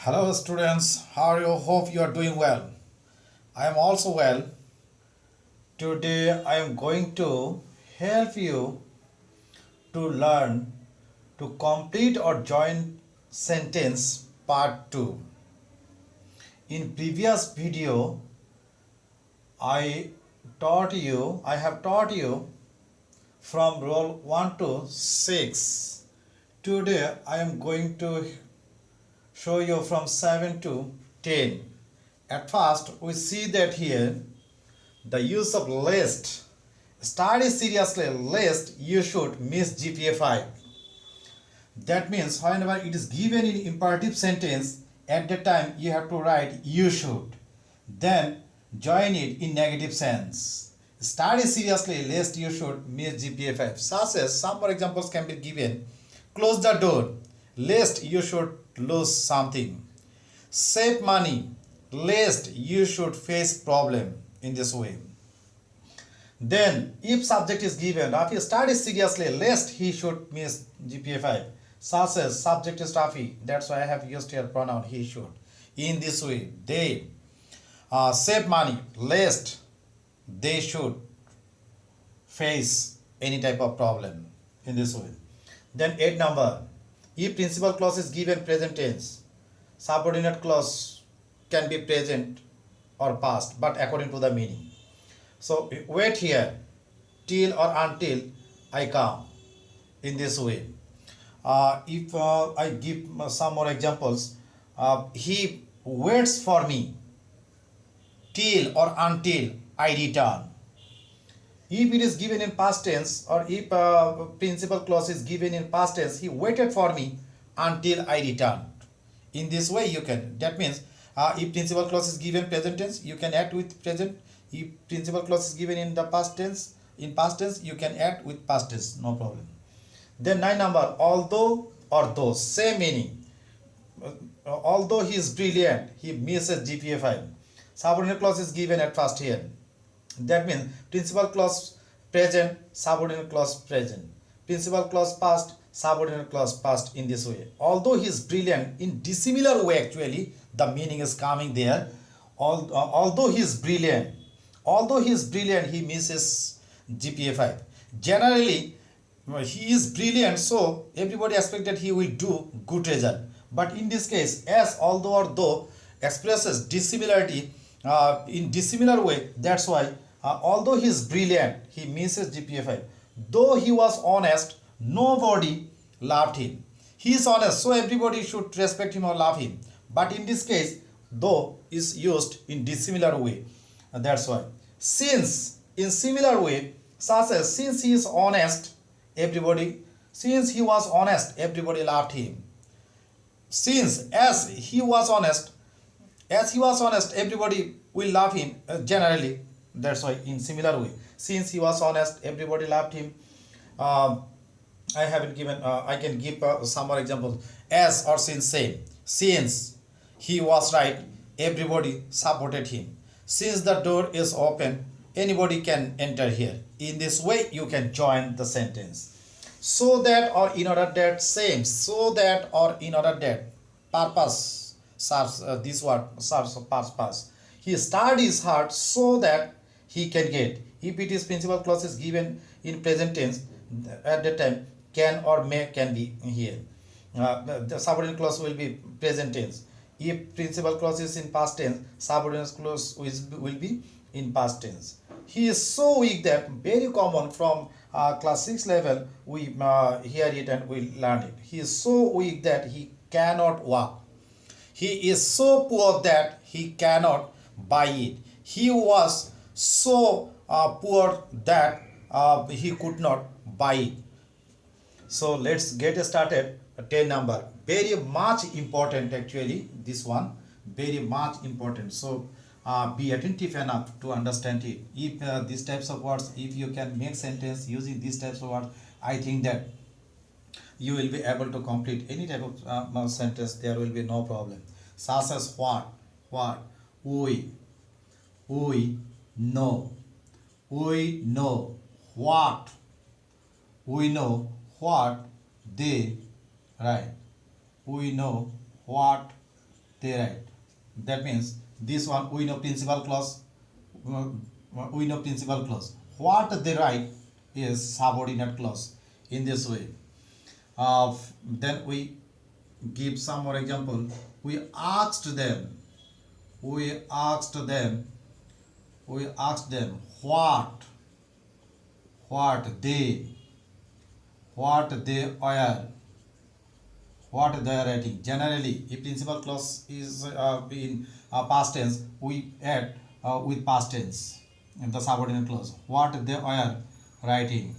Hello students, how are you? Hope you are doing well. I am also well. Today I am going to help you to learn to complete or join sentence part 2. In previous video I have taught you from roll 1 to 6. Today I am going to show you from 7 to 10. At first, we see that here the use of lest. Study seriously, lest you should miss GPA 5. That means whenever it is given in imperative sentence, at the time you have to write you should. Then join it in negative sense. Study seriously, lest you should miss GPA 5. Such as some more examples can be given. Close the door, lest you should lose something. Save money, lest you should face problem in this way. Then if subject is given, Rafi studies seriously lest he should miss GPA 5. Such as subject is Rafi, that's why I have used here pronoun he should. In this way, they save money lest they should face any type of problem in this way. Then 8 number, if principal clause is given present tense, subordinate clause can be present or past, but according to the meaning. So wait here till or until I come in this way. If I give some more examples, he waits for me till or until I return. If it is given in past tense, or if principal clause is given in past tense, he waited for me until I returned. In this way you can, that means if principal clause is given present tense, you can add with present. If principal clause is given in the past tense, you can add with past tense, no problem. Then 9 number, although or though, same meaning. Although he is brilliant, he misses GPA 5. Subordinate clause is given at first here. That means principal clause present, subordinate clause present. Principal clause past, subordinate clause past, in this way. Although he is brilliant, in dissimilar way actually the meaning is coming there. Although he is brilliant, he misses GPA 5. Generally he is brilliant, so everybody expected he will do good result. But in this case, as although or though expresses dissimilarity in dissimilar way, that's why although he is brilliant, he misses GPA 5. Though he was honest, nobody loved him. He is honest, so everybody should respect him or love him. But in this case, though is used in dissimilar way. That's why. Since, in similar way, such as since he is honest, since he was honest, everybody loved him. Since, as he was honest, everybody will love him generally. That's why in similar way. Since he was honest, everybody loved him. I haven't given, I can give some more examples. As or since, same. Since he was right, everybody supported him. Since the door is open, anybody can enter here. In this way, you can join the sentence. So that or in order that, same. So that or in order that. Purpose serves this word serves purpose. He studies hard so that he can get. If it is principal clause is given in present tense, at that time can or may can be here. The subordinate clause will be present tense. If principal clause is in past tense, subordinate clause will be in past tense. He is so weak that, very common from class 6 level, we hear it and we learn it. He is so weak that he cannot walk. He is so poor that he cannot buy it. He was so poor that he could not buy it. So let's get started. 10 number, very much important actually, this one very much important. So be attentive enough to understand it. If these types of words, if you can make sentence using these types of words, I think that you will be able to complete any type of sentence. There will be no problem. Such as what, we know, what, we know what they, right, we know what they write. That means this one we know principal clause. We know principal clause. What they write is subordinate clause in this way. Then we give some more example. We asked them what they are, what they are writing. Generally, if principal clause is in past tense, we add with past tense in the subordinate clause. What they are writing.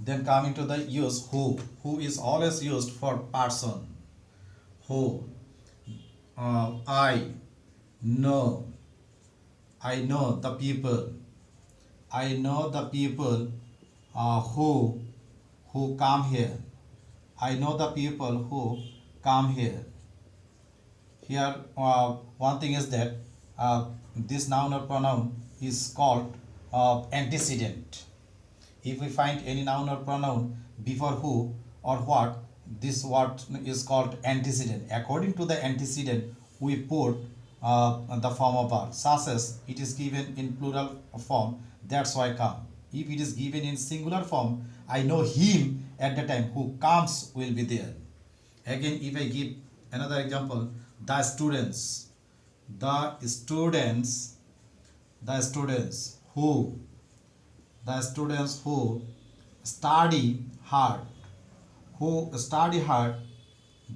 Then coming to the use who is always used for person. Who, I know the people. I know the people who come here. I know the people who come here. Here one thing is that this noun or pronoun is called antecedent. If we find any noun or pronoun before who or what, this word is called antecedent. According to the antecedent, we put the form of verb, such as it is given in plural form, that's why come. If it is given in singular form, I know him at the time who comes will be there. Again, if I give another example, the students who study hard,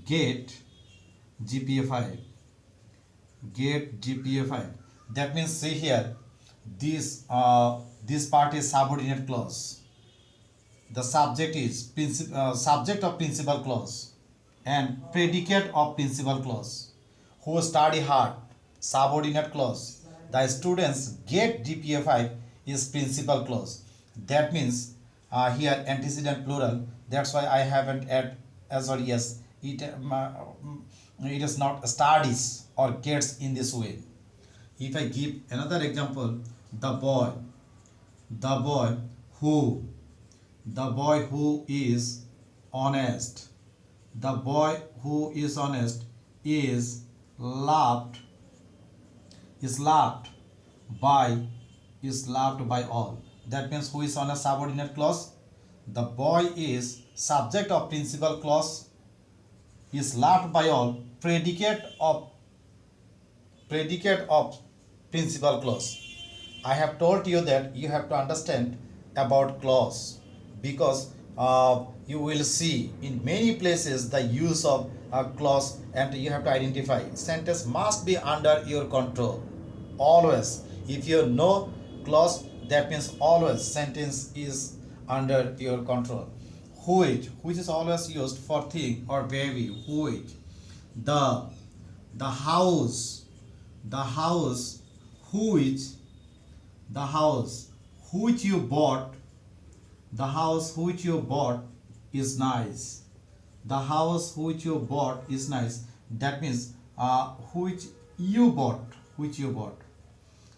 get GPA 5. That means, see here, this part is subordinate clause. The subject is subject of principal clause and predicate of principal clause. Who study hard, subordinate clause. The students get GPA 5 is principal clause. That means here antecedent plural. That's why I haven't add as well. Yes, it is not studies or gets in this way. If I give another example, the boy who is honest. The boy who is honest is loved by all. That means who is on a subordinate clause. The boy is subject of principal clause, is loved by all, predicate of principal clause. I have told you that you have to understand about clause, because you will see in many places the use of a clause, and you have to identify. Sentence must be under your control always. If you know clause, that means always sentence is under your control. Which is always used for thing or baby. Which, the house which you bought. The house which you bought is nice. The house which you bought is nice. That means which you bought.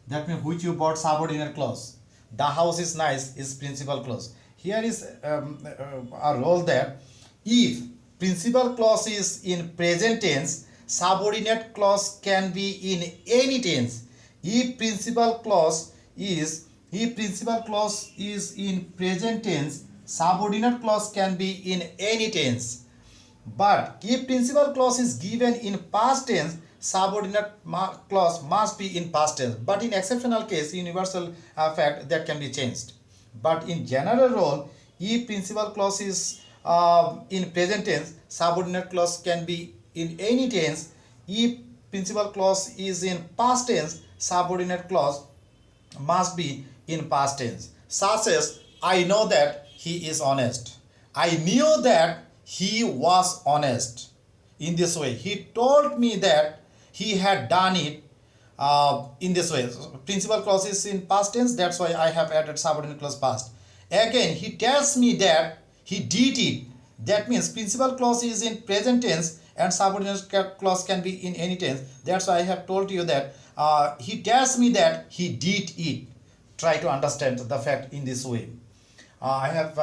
That means which you bought, subordinate clause. The house is nice is principal clause. Here is a rule that if principal clause is in present tense, subordinate clause can be in any tense. If principal clause is in present tense, subordinate clause can be in any tense. But if principal clause is given in past tense, subordinate clause must be in past tense. But in exceptional case, universal fact, that can be changed. But in general rule, if principal clause is in present tense, subordinate clause can be in any tense. If principal clause is in past tense, subordinate clause must be in past tense. Such as, I know that he is honest. I knew that he was honest. In this way, he told me that he had done it in this way. Principal clause is in past tense, that's why I have added subordinate clause past. Again, he tells me that he did it. That means principal clause is in present tense and subordinate clause can be in any tense. That's why I have told you that he tells me that he did it. Try to understand the fact in this way. I have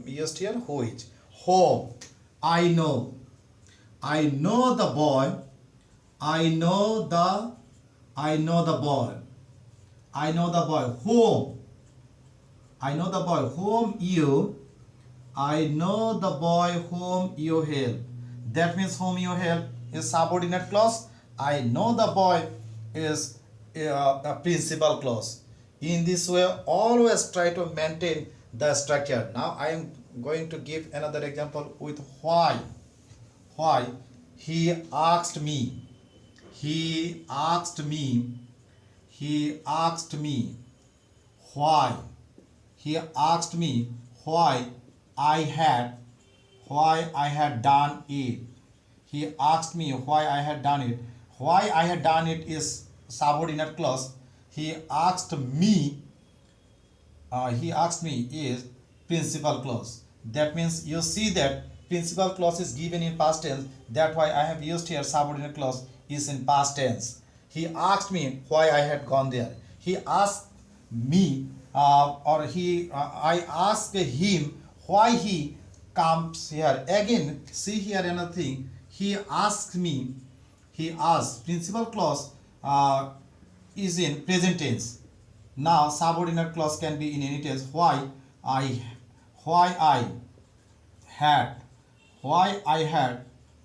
used here which. Home. I know. I know the boy. I know the boy. I know the boy. Whom. I know the boy whom you. I know the boy whom you help. That means whom you help is subordinate clause. I know the boy is a principal clause. In this way, always try to maintain the structure. Now I am going to give another example with why. Why? He asked me. He asked me. He asked me. Why? He asked me why I had done it. He asked me why I had done it. Why I had done it is subordinate clause. He asked me is principal clause. That means you see that principal clause is given in past tense. That's why I have used here subordinate clause is in past tense. He asked me why I had gone there. He asked me I asked him why he comes here. Again, see here another thing. He asked me. He asked. Principal clause is in present tense. Now subordinate clause can be in any tense. Why I had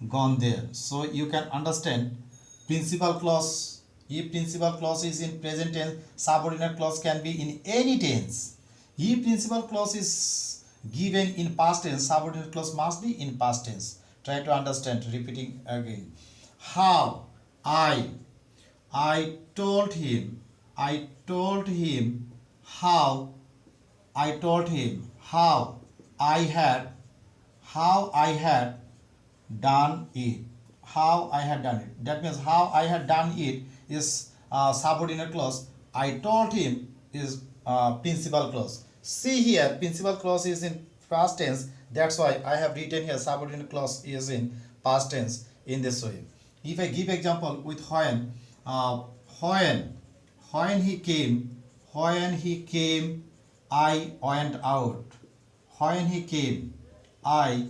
gone there. So you can understand principal clause. If principal clause is in present tense, subordinate clause can be in any tense. If principal clause is given in past tense, subordinate clause must be in past tense. Try to understand. Repeating again. How I told him how I had done it. How I had done it. That means how I had done it is subordinate clause. I told him is principal clause. See here, principal clause is in past tense. That's why I have written here subordinate clause is in past tense in this way. If I give example with when he came, I went out. When he came, I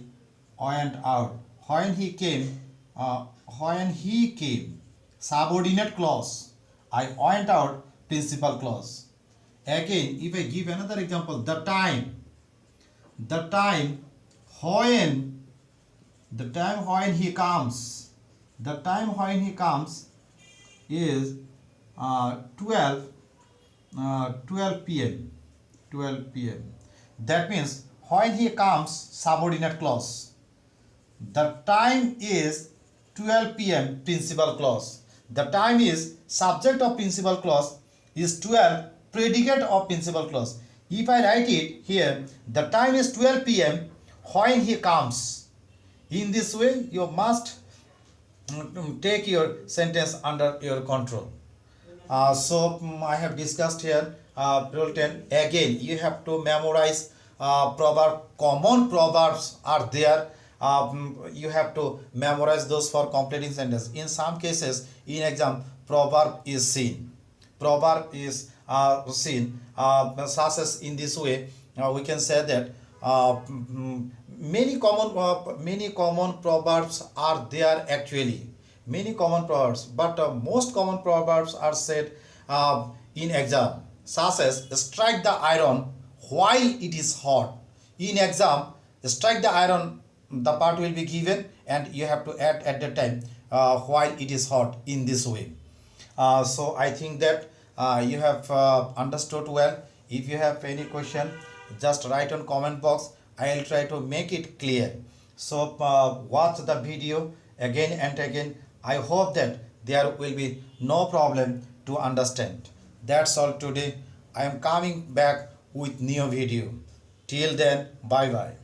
went out. When he came, subordinate clause. I went out, principal clause. Again, if I give another example, the time when he comes, is 12 p.m. That means when he comes, subordinate clause. The time is 12 p.m. principal clause. The time is subject of principal clause is 12 predicate of principal clause. If I write it here, the time is 12 p.m. when he comes. In this way, you must take your sentence under your control. So I have discussed here rule 10. Again, you have to memorize proverb. Common proverbs are there. You have to memorize those for completing sentence. In some cases, in exam, proverb is seen. Proverb is seen. Such as in this way, we can say that many common proverbs are there actually. Many common proverbs, but most common proverbs are said in exam, such as strike the iron while it is hot. In exam, strike the iron, the part will be given and you have to add at the time while it is hot in this way. So I think that you have understood well. If you have any question, just write on comment box. I will try to make it clear. So watch the video again and again. I hope that there will be no problem to understand. That's all today. I am coming back with new video. Till then, bye bye.